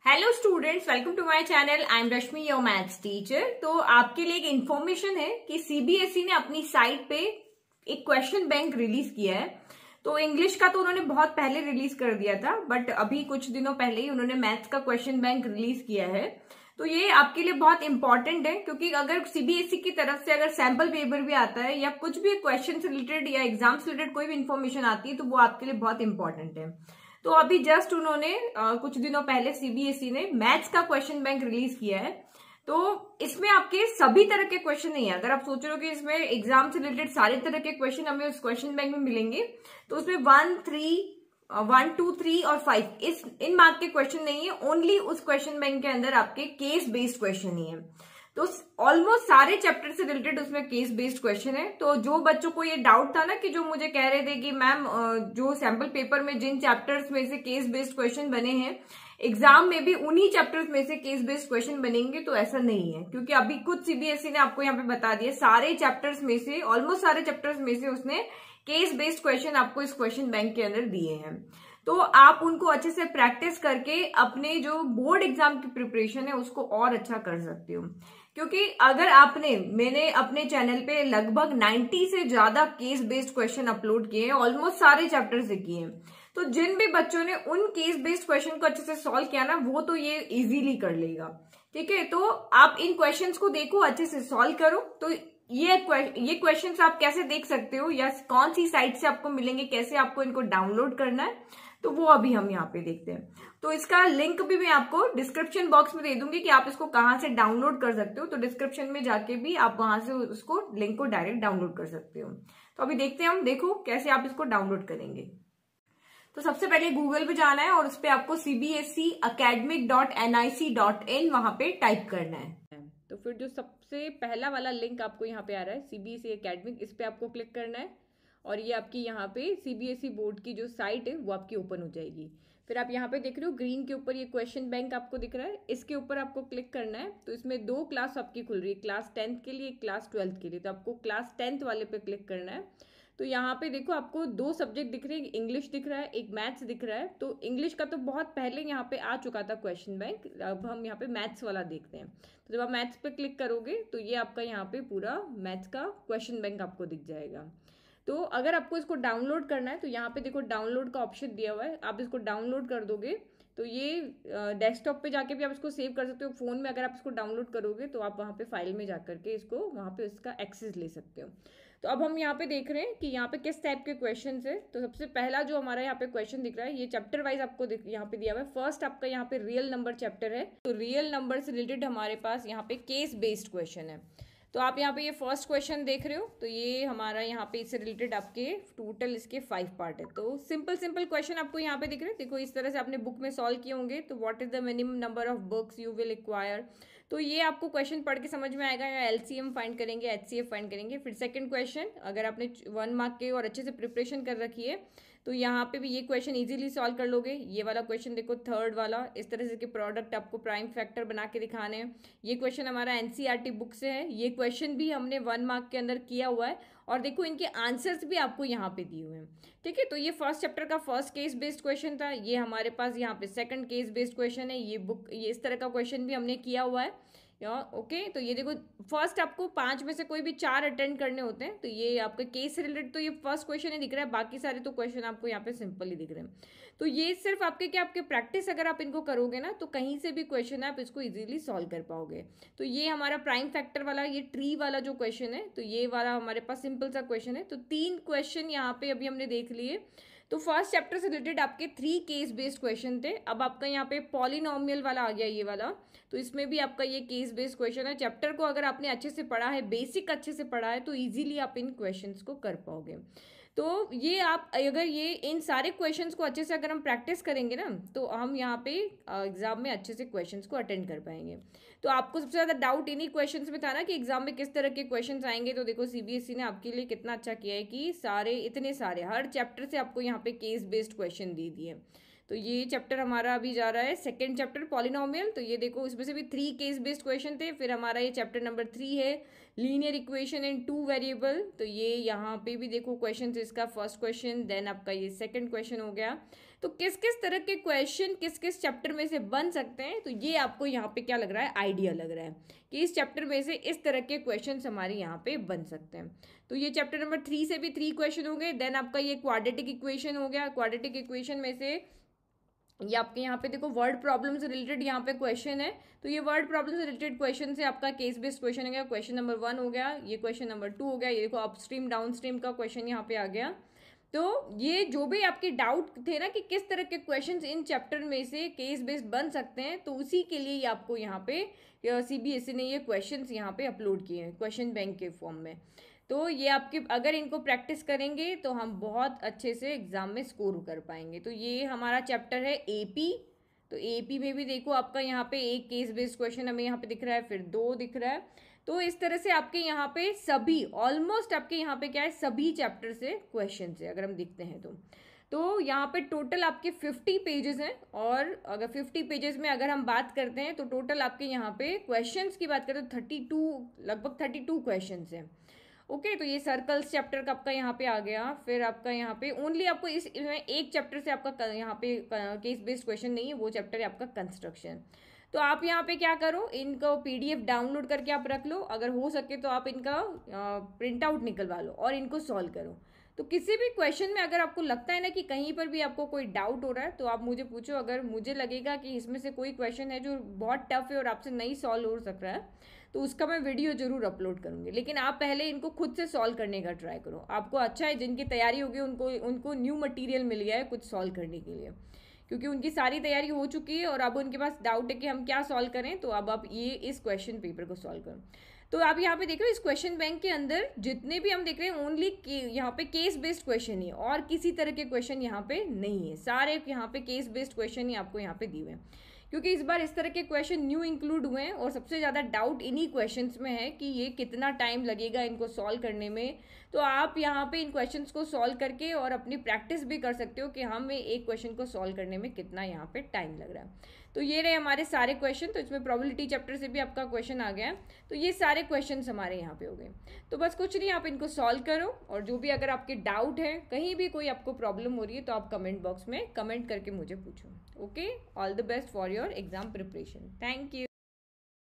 Hello students, welcome to my channel. I am Rashmi, your maths teacher. तो आपके लिए एक इन्फॉर्मेशन है कि सीबीएसई ने अपनी साइट पे एक क्वेश्चन बैंक रिलीज किया है। तो इंग्लिश का तो उन्होंने बहुत पहले रिलीज कर दिया था, बट अभी कुछ दिनों पहले ही उन्होंने मैथ्स का क्वेश्चन बैंक रिलीज किया है। तो ये आपके लिए बहुत इंपॉर्टेंट है, क्योंकि अगर सीबीएसई की तरफ से अगर सैंपल पेपर भी आता है या कुछ भी क्वेश्चन से रिलेटेड या एग्जाम से रिलेटेड कोई भी इन्फॉर्मेशन आती है तो वो आपके लिए बहुत इंपॉर्टेंट है। तो अभी जस्ट उन्होंने कुछ दिनों पहले सीबीएसई ने मैथ्स का क्वेश्चन बैंक रिलीज किया है। तो इसमें आपके सभी तरह के क्वेश्चन नहीं है। अगर आप सोच रहे हो कि इसमें एग्जाम से रिलेटेड सारे तरह के क्वेश्चन हमें उस क्वेश्चन बैंक में मिलेंगे, तो उसमें 1, 2, 3 और 5 इन मार्क के क्वेश्चन नहीं है। ओनली उस क्वेश्चन बैंक के अंदर आपके केस बेस्ड क्वेश्चन ही है। तो ऑलमोस्ट सारे चैप्टर से रिलेटेड उसमें केस बेस्ड क्वेश्चन है। तो जो बच्चों को ये डाउट था ना, कि जो मुझे कह रहे थे कि मैम जो सैंपल पेपर में जिन चैप्टर्स में से केस बेस्ड क्वेश्चन बने हैं, एग्जाम में भी उन्हीं चैप्टर्स में से केस बेस्ड क्वेश्चन बनेंगे, तो ऐसा नहीं है। क्योंकि अभी खुद सीबीएसई ने आपको यहाँ पे बता दिया, सारे चैप्टर्स में से, ऑलमोस्ट सारे चैप्टर्स में से उसने केस बेस्ड क्वेश्चन आपको इस क्वेश्चन बैंक के अंदर दिए हैं। तो आप उनको अच्छे से प्रैक्टिस करके अपने जो बोर्ड एग्जाम की प्रिपरेशन है उसको और अच्छा कर सकते हो। क्योंकि अगर मैंने अपने चैनल पे लगभग 90 से ज्यादा केस बेस्ड क्वेश्चन अपलोड किए हैं, ऑलमोस्ट सारे चैप्टर से किए हैं। तो जिन भी बच्चों ने उन केस बेस्ड क्वेश्चन को अच्छे से सॉल्व किया ना, वो तो ये इजीली कर लेगा। ठीक है, तो आप इन क्वेश्चंस को देखो, अच्छे से सॉल्व करो। तो ये क्वेश्चंस आप कैसे देख सकते हो या कौन सी साइट से आपको मिलेंगे, कैसे आपको इनको डाउनलोड करना है, तो वो अभी हम यहाँ पे देखते हैं। तो इसका लिंक भी मैं आपको डिस्क्रिप्शन बॉक्स में दे दूंगी कि आप इसको कहाँ से डाउनलोड कर सकते हो। तो डिस्क्रिप्शन में जाके भी आप वहां से उसको लिंक को डायरेक्ट डाउनलोड कर सकते हो। तो अभी देखते हैं हम, देखो कैसे आप इसको डाउनलोड करेंगे। तो सबसे पहले गूगल पे जाना है और उस पर आपको cbseacademic.nic.in वहां पे टाइप करना है। तो फिर जो सबसे पहला वाला लिंक आपको यहाँ पे आ रहा है सीबीएसई एकेडमिक, इस पे आपको क्लिक करना है और ये आपकी यहाँ पे सीबीएसई बोर्ड की जो साइट है वो आपकी ओपन हो जाएगी। फिर आप यहाँ पे देख रहे हो ग्रीन के ऊपर ये क्वेश्चन बैंक आपको दिख रहा है, इसके ऊपर आपको क्लिक करना है। तो इसमें दो क्लास आपकी खुल रही है, क्लास 10th के लिए, क्लास 12th के लिए। तो आपको क्लास 10th वाले पे क्लिक करना है। तो यहाँ पे देखो आपको दो सब्जेक्ट दिख रहे हैं, इंग्लिश दिख रहा है, एक मैथ्स दिख रहा है। तो इंग्लिश का तो बहुत पहले यहाँ पे आ चुका था क्वेश्चन बैंक, अब हम यहाँ पे मैथ्स वाला देखते हैं। तो जब आप मैथ्स पे क्लिक करोगे तो ये आपका यहाँ पे पूरा मैथ्स का क्वेश्चन बैंक आपको दिख जाएगा। तो अगर आपको इसको डाउनलोड करना है तो यहाँ पे देखो डाउनलोड का ऑप्शन दिया हुआ है, आप इसको डाउनलोड कर दोगे तो ये डेस्कटॉप पे जाके भी आप इसको सेव कर सकते हो। फोन में अगर आप इसको डाउनलोड करोगे तो आप वहाँ पे फाइल में जा करके इसको वहाँ पे इसका एक्सेस ले सकते हो। तो अब हम यहाँ पे देख रहे हैं कि यहाँ पे किस टाइप के क्वेश्चन है। तो सबसे पहला जो हमारा यहाँ पे क्वेश्चन दिख रहा है, ये चैप्टर वाइज आपको यहाँ पे दिया हुआ है। फर्स्ट आपका यहाँ पे रियल नंबर चैप्टर है। तो रियल नंबर से रिलेटेड हमारे पास यहाँ पे केस बेस्ड क्वेश्चन है। तो आप यहाँ पे ये फर्स्ट क्वेश्चन देख रहे हो, तो ये हमारा यहाँ पे इससे रिलेटेड आपके टोटल इसके 5 पार्ट है। तो सिंपल क्वेश्चन आपको यहाँ पे दिख रहे हैं। देखो इस तरह से आपने बुक में सॉल्व किए होंगे। तो what is the minimum number of books you will acquire, तो ये आपको क्वेश्चन पढ़ के समझ में आएगा। या एलसीएम फाइंड करेंगे, एचसीएफ फाइंड करेंगे। फिर सेकंड क्वेश्चन, अगर आपने 1 मार्क के और अच्छे से प्रिपरेशन कर रखी है तो यहाँ पे भी ये क्वेश्चन इजीली सॉल्व कर लोगे। ये वाला क्वेश्चन देखो, थर्ड वाला, इस तरह से के प्रोडक्ट आपको प्राइम फैक्टर बना के दिखाने हैं। ये क्वेश्चन हमारा एनसीईआरटी बुक से है। ये क्वेश्चन भी हमने 1 मार्क के अंदर किया हुआ है और देखो इनके आंसर्स भी आपको यहाँ पे दिए हुए हैं। ठीक है, तो ये फर्स्ट चैप्टर का फर्स्ट केस बेस्ड क्वेश्चन था। ये हमारे पास यहाँ पे सेकंड केस बेस्ड क्वेश्चन है। ये इस तरह का क्वेश्चन भी हमने किया हुआ है। ओके, तो ये देखो फर्स्ट आपको 5 में से कोई भी 4 अटेंड करने होते हैं। तो ये आपका केस से रिलेटेड तो ये फर्स्ट क्वेश्चन ही दिख रहा है, बाकी सारे तो क्वेश्चन आपको यहाँ पे सिंपल ही दिख रहे हैं। तो ये सिर्फ आपके प्रैक्टिस अगर आप इनको करोगे ना, तो कहीं से भी क्वेश्चन है आप इसको इजीली सॉल्व कर पाओगे। तो ये हमारा प्राइम फैक्टर वाला, ये ट्री वाला जो क्वेश्चन है, तो ये वाला हमारे पास सिंपल सा क्वेश्चन है। तो 3 क्वेश्चन यहाँ पे अभी हमने देख लिए। तो फर्स्ट चैप्टर से रिलेटेड आपके 3 केस बेस्ड क्वेश्चन थे। अब आपका यहाँ पे पॉलिनोमियल वाला आ गया, ये वाला। तो इसमें भी आपका ये केस बेस्ड क्वेश्चन है। चैप्टर को अगर आपने अच्छे से पढ़ा है, बेसिक अच्छे से पढ़ा है, तो इजीली आप इन क्वेश्चंस को कर पाओगे। तो ये आप अगर ये इन सारे क्वेश्चंस को अच्छे से अगर हम प्रैक्टिस करेंगे ना, तो हम यहाँ पे एग्जाम में अच्छे से क्वेश्चंस को अटेंड कर पाएंगे। तो आपको सबसे ज़्यादा डाउट इन्हीं क्वेश्चंस में था ना कि एग्जाम में किस तरह के क्वेश्चंस आएंगे। तो देखो सीबीएसई ने आपके लिए कितना अच्छा किया है कि इतने सारे हर चैप्टर से आपको यहाँ पे केस बेस्ड क्वेश्चन दे दिए। तो ये चैप्टर हमारा अभी जा रहा है सेकंड चैप्टर पॉलिनोमियल। तो ये देखो इसमें से भी 3 केस बेस्ड क्वेश्चन थे। फिर हमारा ये चैप्टर नंबर 3 है लीनियर इक्वेशन इन 2 वेरिएबल। तो ये यहाँ पे भी देखो क्वेश्चन इसका फर्स्ट क्वेश्चन, देन आपका ये सेकंड क्वेश्चन हो गया। तो किस किस तरह के क्वेश्चन किस किस चैप्टर में से बन सकते हैं, तो ये आपको यहाँ पे क्या लग रहा है, आइडिया लग रहा है कि इस चैप्टर में से इस तरह के क्वेश्चन हमारे यहाँ पे बन सकते हैं। तो ये चैप्टर नंबर 3 से भी 3 क्वेश्चन हो गए। देन आपका ये क्वाड्रेटिक इक्वेशन हो गया। क्वाड्रेटिक इक्वेशन में से ये आपके यहाँ पे देखो वर्ड प्रॉब्लम से रिलेटेड यहाँ पे क्वेश्चन है, तो ये वर्ड प्रॉब्लम से रिलेटेड क्वेश्चन से आपका केस बेस्ड क्वेश्चन हो गया। क्वेश्चन नंबर 1 हो गया, ये क्वेश्चन नंबर 2 हो गया, ये देखो अपस्ट्रीम डाउनस्ट्रीम का क्वेश्चन यहाँ पे आ गया। तो ये जो भी आपके डाउट थे ना कि किस तरह के क्वेश्चंस इन चैप्टर में से केस बेस्ड बन सकते हैं, तो उसी के लिए आपको यहाँ पे CBSE ने ये क्वेश्चंस यहाँ पे अपलोड किए हैं क्वेश्चन बैंक के फॉर्म में। तो ये आपके अगर इनको प्रैक्टिस करेंगे तो हम बहुत अच्छे से एग्जाम में स्कोर कर पाएंगे। तो ये हमारा चैप्टर है AP। तो AP में भी देखो आपका यहाँ पे एक केस बेस्ड क्वेश्चन हमें यहाँ पे दिख रहा है, फिर 2 दिख रहा है। तो इस तरह से आपके यहाँ पे सभी ऑलमोस्ट आपके यहाँ पे क्या है, सभी चैप्टर से क्वेश्चन है अगर हम देखते हैं तो यहाँ पे टोटल आपके 50 पेजेस हैं। और अगर 50 पेजेस में अगर हम बात करते हैं तो टोटल आपके यहाँ पे क्वेश्चंस की बात करें तो 32 लगभग 32 क्वेश्चंस हैं। ओके, तो ये सर्कल्स चैप्टर का आपका यहाँ पे आ गया। फिर आपका यहाँ पे ओनली आपको इसमें एक चैप्टर से आपका यहाँ पे केस बेस्ड क्वेश्चन नहीं है, वो चैप्टर है आपका कंस्ट्रक्शन। तो आप यहाँ पे क्या करो, इनका PDF डाउनलोड करके आप रख लो, अगर हो सके तो आप इनका प्रिंट आउट निकलवा लो और इनको सॉल्व करो। तो किसी भी क्वेश्चन में अगर आपको लगता है ना कि कहीं पर भी आपको कोई डाउट हो रहा है तो आप मुझे पूछो। अगर मुझे लगेगा कि इसमें से कोई क्वेश्चन है जो बहुत टफ है और आपसे नहीं सॉल्व हो सक रहा है तो उसका मैं वीडियो जरूर अपलोड करूँगी। लेकिन आप पहले इनको खुद से सॉल्व करने का ट्राई करो। आपको अच्छा है जिनकी तैयारी होगी उनको न्यू मटीरियल मिल गया है कुछ सॉल्व करने के लिए, क्योंकि उनकी सारी तैयारी हो चुकी है और अब उनके पास डाउट है कि हम क्या सॉल्व करें। तो अब आप ये इस क्वेश्चन पेपर को सॉल्व करो। तो आप यहाँ पे देख रहे हो इस क्वेश्चन बैंक के अंदर जितने भी हम देख रहे हैं ओनली यहाँ पे केस बेस्ड क्वेश्चन ही, और किसी तरह के क्वेश्चन यहाँ पे नहीं है। सारे यहाँ पे केस बेस्ड क्वेश्चन ही आपको यहाँ पे दिए हुए हैं, क्योंकि इस बार इस तरह के क्वेश्चन न्यू इंक्लूड हुए हैं और सबसे ज़्यादा डाउट इन्हीं क्वेश्चंस में है कि ये कितना टाइम लगेगा इनको सॉल्व करने में। तो आप यहाँ पे इन क्वेश्चंस को सॉल्व करके और अपनी प्रैक्टिस भी कर सकते हो कि हमें एक क्वेश्चन को सॉल्व करने में कितना यहाँ पे टाइम लग रहा है। तो ये रहे हमारे सारे क्वेश्चन। तो इसमें प्रोबेबिलिटी चैप्टर से भी आपका क्वेश्चन आ गया है। तो ये सारे क्वेश्चन हमारे यहाँ पे हो गए। तो बस कुछ नहीं, आप इनको सॉल्व करो और जो भी अगर आपके डाउट है, कहीं भी कोई आपको प्रॉब्लम हो रही है तो आप कमेंट बॉक्स में कमेंट करके मुझे पूछो। Okay, all the best for your exam preparation. Thank you.